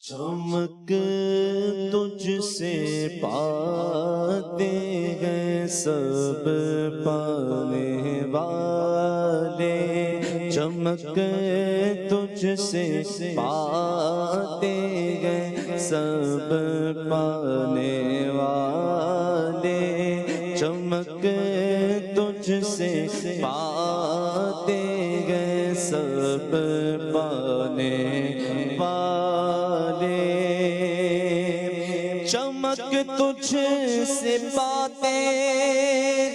چمک تجھ سے پاتے ہیں سب پانے والے، چمک تجھ سے پاتے ہیں سب پانے والے، چمک تجھ سے پاتے ہیں سب پانے والے، چمک تجھ سے پاتے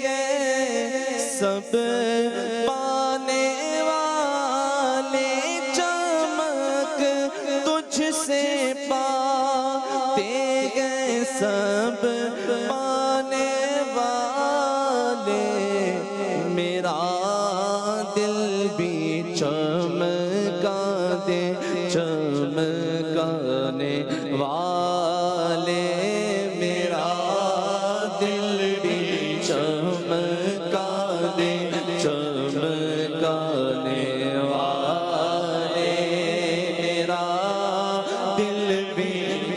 ہیں سب پانے والے، چمک تجھ سے پاتے ہیں سب پانے والے، میرا دل بھی چمکا دے چمکانے والے، میرا دل بھی چمکا دے چمکانے والے، میرا دل بھی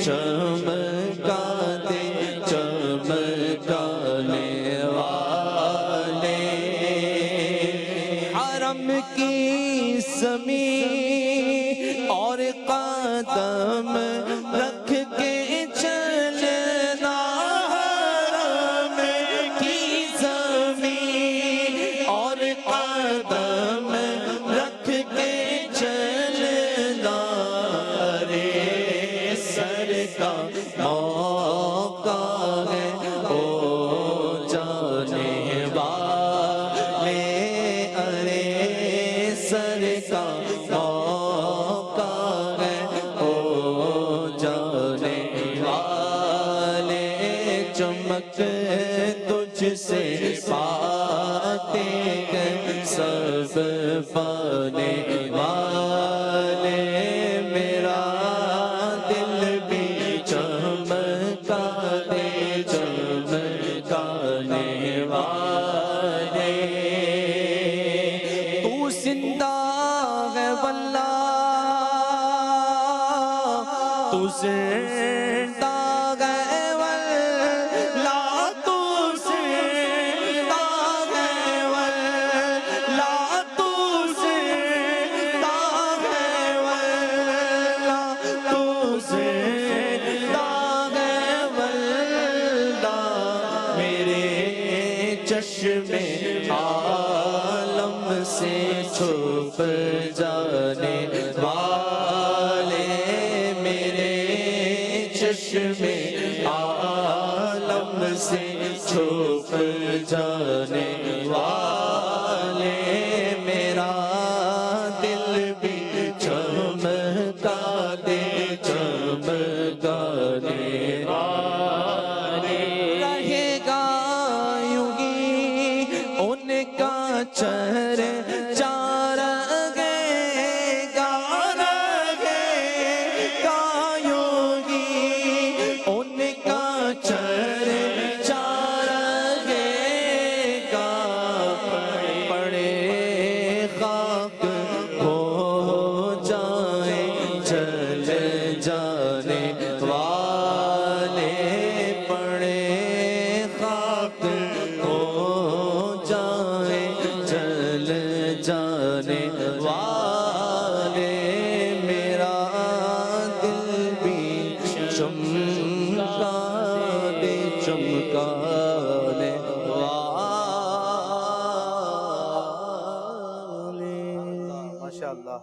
چمکا دے چمکانے والے، حرم کی زمین اور قدم رکھ کے چلنا، حرم کی زمین اور قدم رکھ کے چلنا، ارے سر کا موقع ہے او جانے والے، ارے سر کا موقع ہے او جانے والے، چمک تجھ سے پاتے ہیں سب پانے والے، میرا دل بھی چمکا دے چمکانے والے، تو زندہ ہے واللہ، تو زندہ ہے واللہ، تو زندہ ہے واللہ، تو زندہ ہے واللہ، تو زندہ ہے واللہ، میرے چشم عالم سے چھپ جانے والے، میرے چشم عالم سے چھپ جانے والے، میرا دل بھی چمکا دے چمکانے والے، رہے گا یوں ہی ان کا چرچا رہے گا، رہے گا یوں ہی ان کا چرچا رہے گا، پڑے خاک ہو جائیں جل جانے والے، پڑے خاک ہو جائیں جل جانے والے، میرا دل بھی چمکا دے چمکانے والے، ماشاءاللہ۔